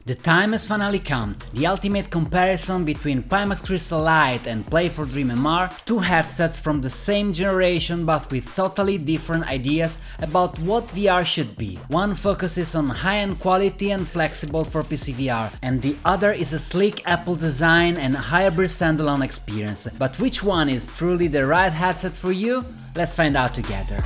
The time has finally come, the ultimate comparison between Pimax Crystal Lite and Play for Dream MR, two headsets from the same generation but with totally different ideas about what VR should be. One focuses on high-end quality and flexible for PC VR, and the other is a sleek Apple design and hybrid standalone experience. But which one is truly the right headset for you? Let's find out together.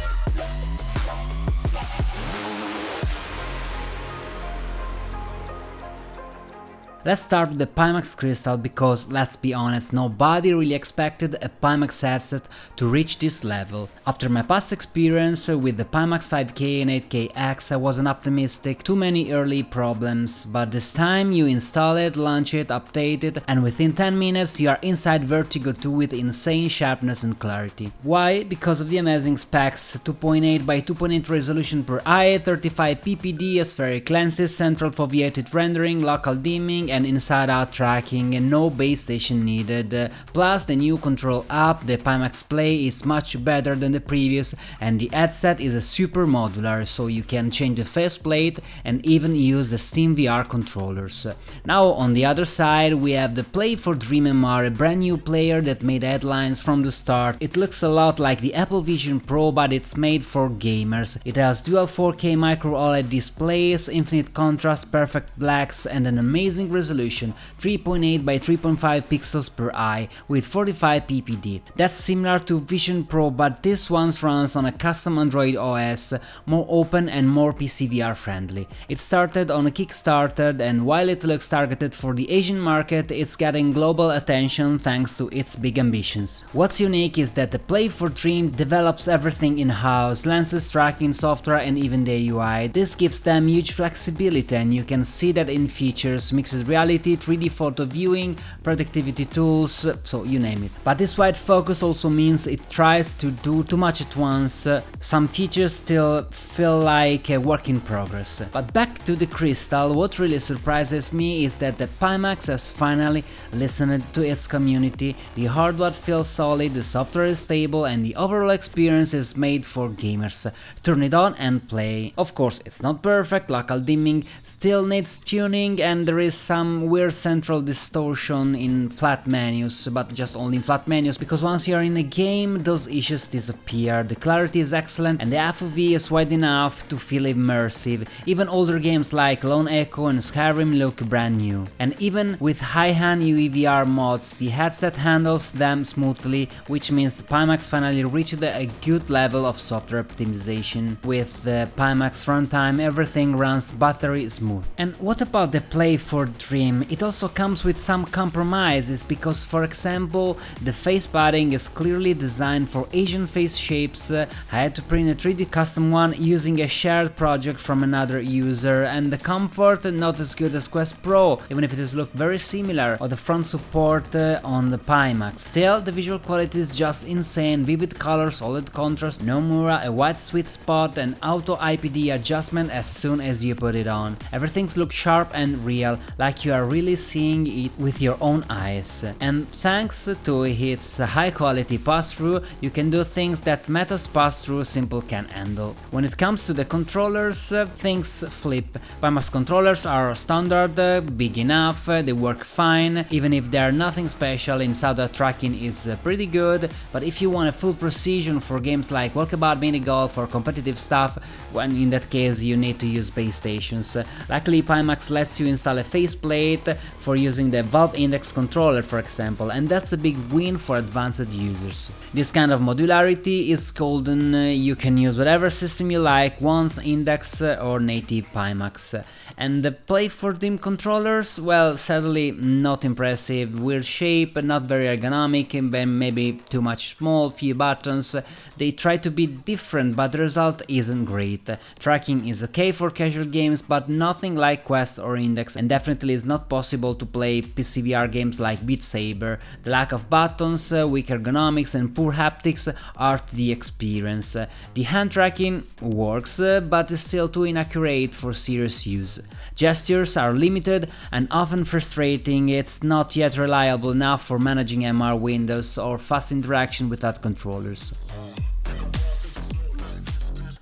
Let's start with the Pimax Crystal because, let's be honest, nobody really expected a Pimax headset to reach this level. After my past experience with the Pimax 5K and 8K-X, I wasn't optimistic, too many early problems, but this time you install it, launch it, update it, and within 10 minutes you are inside Vertigo 2 with insane sharpness and clarity. Why? Because of the amazing specs: 2.8 by 2.8 resolution per eye, 35 PPD, spheric lenses, central foveated rendering, local dimming, and inside-out tracking, and no base station needed. Plus the new control app, the Pimax Play, is much better than the previous, and the headset is a super modular, so you can change the faceplate and even use the Steam VR controllers. Now on the other side we have the Play for Dream MR, a brand new player that made headlines from the start. It looks a lot like the Apple Vision Pro, but it's made for gamers. It has dual 4K micro OLED displays, infinite contrast, perfect blacks, and an amazing resolution, 3.8 by 3.5 pixels per eye with 45 PPD. That's similar to Vision Pro, but this one runs on a custom Android OS, more open and more PC VR friendly. It started on a Kickstarter, and while it looks targeted for the Asian market, it's getting global attention thanks to its big ambitions. What's unique is that the Play for Dream develops everything in-house: lenses, tracking, software, and even the UI. This gives them huge flexibility, and you can see that in features: mixed reality, 3D photo viewing, productivity tools, so you name it. But this wide focus also means it tries to do too much at once. Some features still feel like a work in progress. But back to the Crystal, what really surprises me is that the Pimax has finally listened to its community. The hardware feels solid, the software is stable, and the overall experience is made for gamers. Turn it on and play. Of course, it's not perfect, local dimming still needs tuning, and there is some weird central distortion in flat menus, but just only in flat menus, because once you're in a game those issues disappear. The clarity is excellent and the FOV is wide enough to feel immersive. Even older games like Lone Echo and Skyrim look brand new. And even with high-end UEVR mods, the headset handles them smoothly, which means the Pimax finally reached a good level of software optimization. With the Pimax runtime, everything runs buttery smooth. And what about the Play for Dream? It also comes with some compromises, because for example the face padding is clearly designed for Asian face shapes. I had to print a 3D custom one using a shared project from another user, and the comfort not as good as Quest Pro, even if it does look very similar, or the front support on the Pimax. Still, the visual quality is just insane: vivid colors, solid contrast, Nomura, a wide sweet spot, and auto IPD adjustment as soon as you put it on. Everything looks sharp and real, like you are really seeing it with your own eyes. And thanks to its high quality pass-through, you can do things that Meta's pass-through simple can handle. When it comes to the controllers, things flip. Pimax controllers are standard, big enough, they work fine, even if they are nothing special. Inside-out tracking is pretty good, but if you want a full precision for games like Walkabout Mini Golf or competitive stuff, when in that case you need to use base stations. Luckily Pimax lets you install a faceplate for using the Valve Index controller, for example, and that's a big win for advanced users. This kind of modularity is golden. You can use whatever system you like, Wands, Index or native Pimax. And the Play for Dream controllers, well, sadly not impressive. Weird shape, not very ergonomic, and maybe too much small, few buttons. They try to be different, but the result isn't great. Tracking is okay for casual games, but nothing like Quest or Index, and definitely is not possible to play PC VR games like Beat Saber. The lack of buttons, weak ergonomics and poor haptics art the experience. The hand tracking works, but is still too inaccurate for serious use. Gestures are limited and often frustrating. It's not yet reliable enough for managing MR windows or fast interaction without controllers.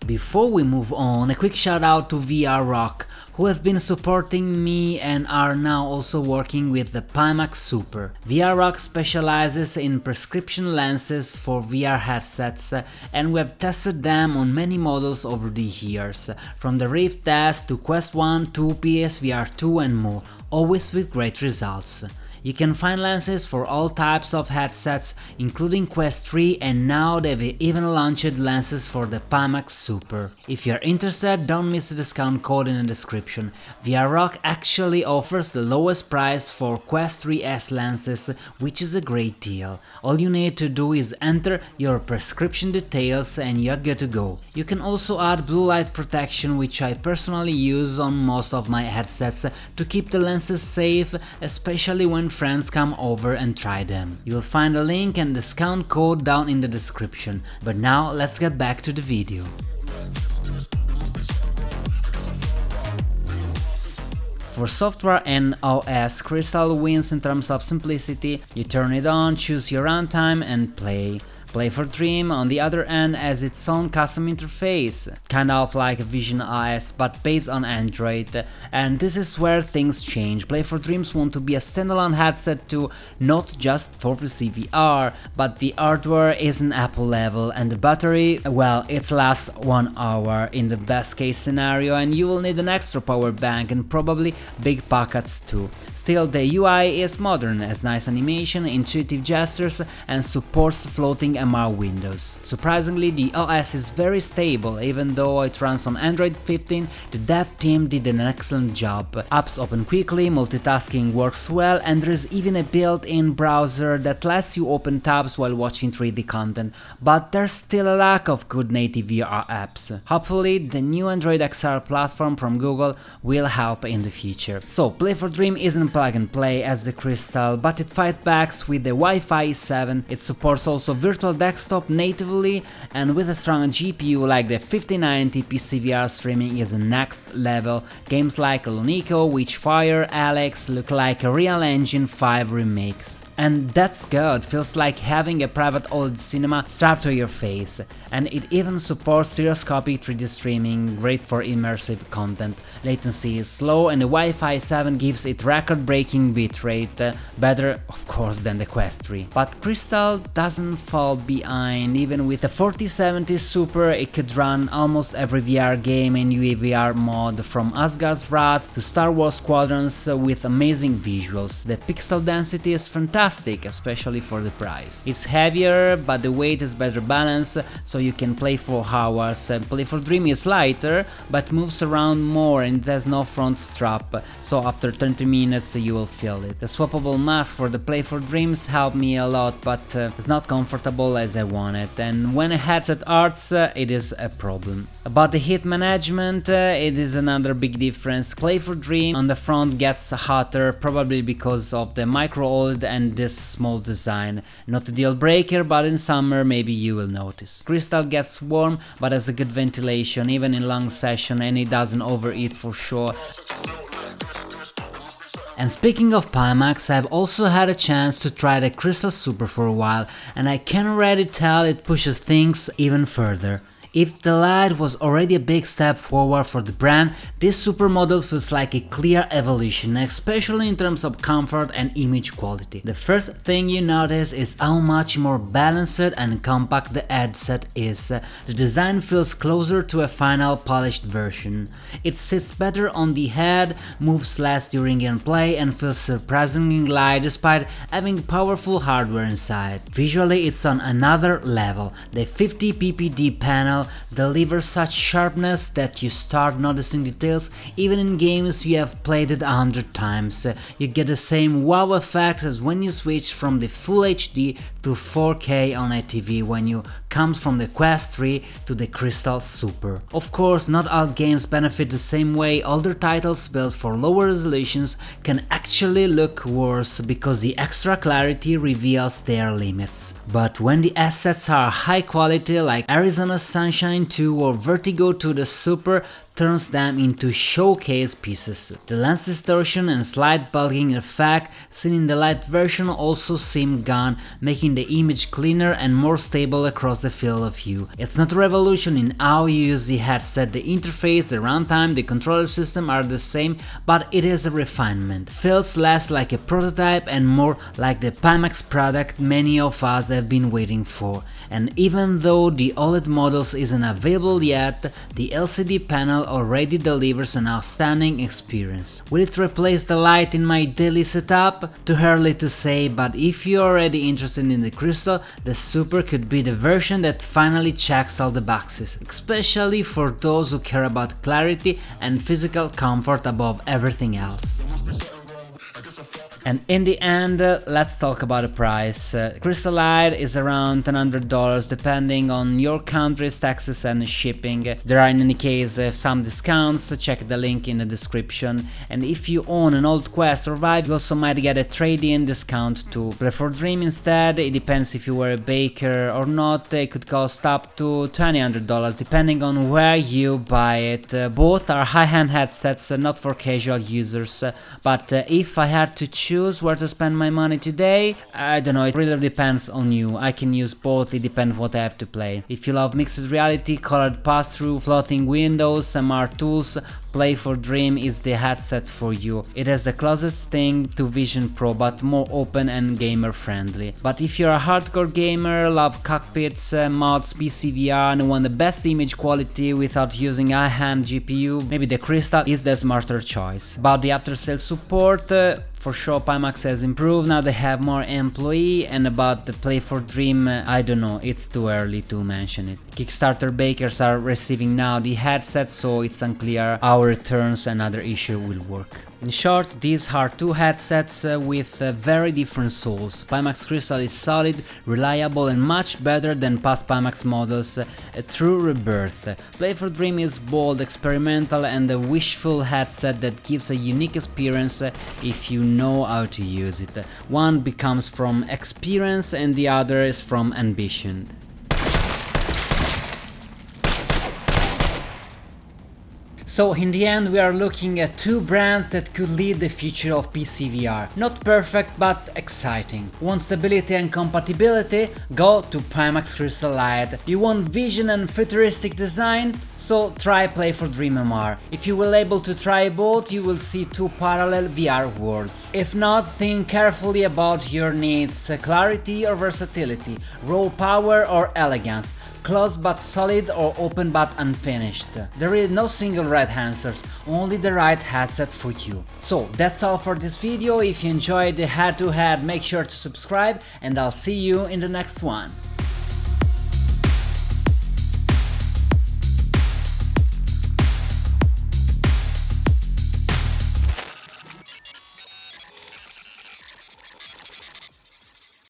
Before we move on, a quick shout out to VR Rock, who have been supporting me and are now also working with the Pimax Super. VRROC specializes in prescription lenses for VR headsets, and we have tested them on many models over the years, from the Rift S to Quest 1 to PSVR 2 and more, always with great results. You can find lenses for all types of headsets, including Quest 3, and now they've even launched lenses for the Pimax Super. If you're interested, don't miss the discount code in the description. VRROC actually offers the lowest price for Quest 3S lenses, which is a great deal. All you need to do is enter your prescription details and you're good to go. You can also add blue light protection, which I personally use on most of my headsets to keep the lenses safe, especially when friends come over and try them. You'll find a link and discount code down in the description. But now let's get back to the video. For software and OS, Crystal wins in terms of simplicity. You turn it on, choose your runtime and play. Play for Dream, on the other hand, has its own custom interface, kind of like Vision OS but based on Android, and this is where things change. Play for Dreams want to be a standalone headset too, not just for PC VR, but the hardware is an Apple level and the battery, well, it lasts 1 hour in the best case scenario, and you will need an extra power bank and probably big pockets too. Still, the UI is modern, has nice animation, intuitive gestures and supports floating MR windows. Surprisingly, the OS is very stable, even though it runs on Android 15, the dev team did an excellent job. Apps open quickly, multitasking works well, and there is even a built-in browser that lets you open tabs while watching 3D content, but there's still a lack of good native VR apps. Hopefully, the new Android XR platform from Google will help in the future. So, Play for Dream isn't plug and play as the Crystal, but it fights back with the Wi-Fi 7, it supports also virtual desktop natively, and with a strong GPU like the 5090 PC VR streaming is a next level. Games like Lunico, Witchfire, Alex look like a Real Engine 5 remakes. And that's good, feels like having a private OLED cinema strapped to your face. And it even supports stereoscopic 3D streaming, great for immersive content. Latency is slow and the Wi-Fi 7 gives it record-breaking bitrate, better of course than the Quest 3. But Crystal doesn't fall behind, even with the 4070 Super it could run almost every VR game in UAVR mode, from Asgard's Wrath to Star Wars Squadrons with amazing visuals. The pixel density is fantastic, especially for the price. It's heavier, but the weight is better balanced, so you can play for hours. Play for Dream is lighter, but moves around more and it has no front strap, so after 30 minutes you will feel it. The swappable mask for the Play for Dreams helped me a lot, but it's not comfortable as I wanted, and when a headset hurts, it is a problem. About the heat management, it is another big difference. Play for Dream on the front gets hotter, probably because of the micro OLED and this small design. Not a deal breaker, but in summer maybe you will notice. Crystal gets warm, but has a good ventilation even in long session, and it doesn't overheat for sure. And speaking of Pimax, I've also had a chance to try the Crystal Super for a while, and I can already tell it pushes things even further. If the Lite was already a big step forward for the brand, this Super model feels like a clear evolution, especially in terms of comfort and image quality. The first thing you notice is how much more balanced and compact the headset is. The design feels closer to a final polished version. It sits better on the head, moves less during gameplay, and feels surprisingly light despite having powerful hardware inside. Visually, it's on another level. The 50 ppd panel delivers such sharpness that you start noticing details even in games you have played it 100 times. You get the same wow effect as when you switch from the Full HD to 4K on a TV when you comes from the Quest 3 to the Crystal Super. Of course, not all games benefit the same way. Older titles built for lower resolutions can actually look worse because the extra clarity reveals their limits. But when the assets are high quality like Arizona Sunshine 2 or Vertigo to the Super, turns them into showcase pieces. The lens distortion and slight bulging effect seen in the light version also seem gone, making the image cleaner and more stable across the field of view. It's not a revolution in how you use the headset, the interface, the runtime, the controller system are the same, but it is a refinement. Feels less like a prototype and more like the Pimax product many of us have been waiting for. And even though the OLED models isn't available yet, the LCD panel already delivers an outstanding experience. Will it replace the light in my daily setup? Too early to say, but if you're already interested in the Crystal, the Super could be the version that finally checks all the boxes, especially for those who care about clarity and physical comfort above everything else. And in the end, let's talk about the price. Crystal Light is around $100 depending on your country's taxes and shipping. There are in any case some discounts, check the link in the description. And if you own an old Quest or Vive, you also might get a trade-in discount too. Play for Dream instead, it depends if you were a baker or not, it could cost up to $200 depending on where you buy it. Both are high-end headsets, not for casual users, but if I had to choose where to spend my money today, I don't know, it really depends on you. I can use both, it depends what I have to play. If you love mixed reality, colored pass-through, floating windows, MR tools, Play for Dream is the headset for you. It has the closest thing to Vision Pro, but more open and gamer friendly. But if you're a hardcore gamer, love cockpits, mods, PCVR and want the best image quality without using high-end GPU, maybe the Crystal is the smarter choice. About the after-sales support, for sure Pimax has improved, now they have more employee, and about the Play for Dream, I don't know, it's too early to mention it. Kickstarter bakers are receiving now the headset, so it's unclear how returns and other issue will work. In short, these are two headsets with very different souls. Pimax Crystal is solid, reliable and much better than past Pimax models, a true rebirth. Play for Dream is bold, experimental and a wishful headset that gives a unique experience if you know how to use it. One becomes from experience and the other is from ambition. So in the end we are looking at two brands that could lead the future of PCVR. Not perfect but exciting. Want stability and compatibility? Go to Pimax Crystal Light. You want vision and futuristic design? So try Play for Dream MR. If you will able to try both, you will see two parallel VR worlds. If not, think carefully about your needs, clarity or versatility, raw power or elegance, closed but solid or open but unfinished. There is no single right answers, only the right headset for you. So that's all for this video. If you enjoyed the head-to-head, make sure to subscribe and I'll see you in the next one.